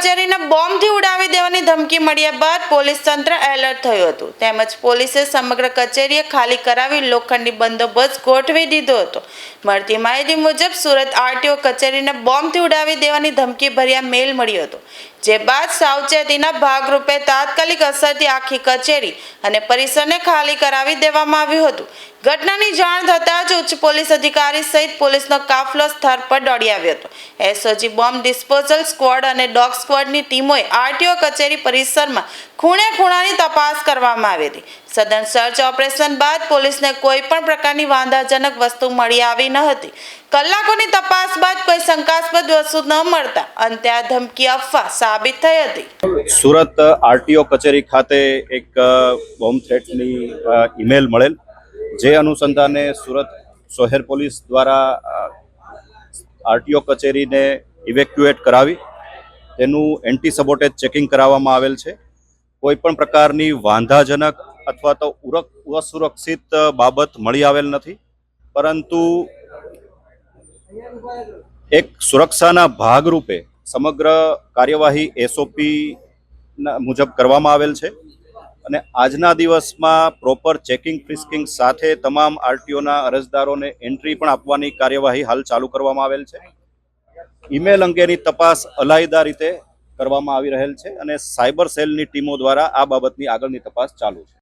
કચેરીને બોમ્બથી ઉડાવી દેવાની ધમકી મળ્યા બાદ પોલીસ તંત્ર એલર્ટ થયું હતું તેમજ પોલીસે સમગ્ર કચેરીએ ખાલી કરાવી લોખંડી બંદોબસ્ત ગોઠવી દીધો હતો। મળતી માહિતી મુજબ સુરત આરટીઓ કચેરીને બોમ્બથી ઉડાવી દેવાની ધમકી ભર્યા મેલ મળ્યો હતો, જે બાદ સાવચેતીના ભાગરૂપે તાત્કાલિક અસરથી આખી કચેરી અને પરિસરને ખાલી કરાવી દેવામાં આવ્યું હતું। ઘટનાની જાણ થતાં જ ઉચ્ચ પોલીસ અધિકારી સહિત પોલીસનો કાફલો સ્થળ પર દોડી આવ્યો હતો। એસઓજી બોમ્બ ડિસ્પોઝલ સ્ક્વોડ અને ડોગ સ્ક્વોડની ટીમોએ આરટીઓ કચેરી પરિસરમાં ખૂણે ખૂણાની તપાસ કરવામાં આવી હતી। સઘન સર્ચ ઓપરેશન બાદ પોલીસને કોઈ પણ પ્રકારની વાંધાજનક વસ્તુ મળી આવી ન હતી। કલાકોની તપાસ બાદ કોઈ શંકાસ્પદ વસ્તુ ન મળતા અંતે આ ધમકી અફવા સાબિત થઈ હતી। સુરત આરટીઓ કચેરી ખાતે એક બોમ્બ થ્રેટની ઈમેલ મળેલ, જે અનુસંધાને સુરત શહેર પોલીસ દ્વારા આરટીઓ કચેરીને ઇવેક્યુએટ કરાવી તેનું એન્ટી સબોટેજ ચેકિંગ કરાવવામાં આવેલ છે। કોઈ પણ પ્રકારની વાંધાજનક અથવા તો અસુરક્ષિત બાબત મળી આવેલ નથી, પરંતુ એક સુરક્ષાના ભાગરૂપે સમગ્ર કાર્યવાહી એસઓપી મુજબ કરવામાં આવેલ છે અને આજના દિવસમાં પ્રોપર ચેકિંગ ફ્રિસ્કિંગ સાથે તમામ આરટીઓના અરજદારોને એન્ટ્રી પણ આપવાની કાર્યવાહી હાલ ચાલુ કરવામાં આવેલ છે। ઈમેલ અંગેની તપાસ અલાયદા રીતે કરવામાં આવી રહેલ છે અને સાયબર સેલની ટીમો દ્વારા આ બાબતની આગળની તપાસ ચાલુ છે।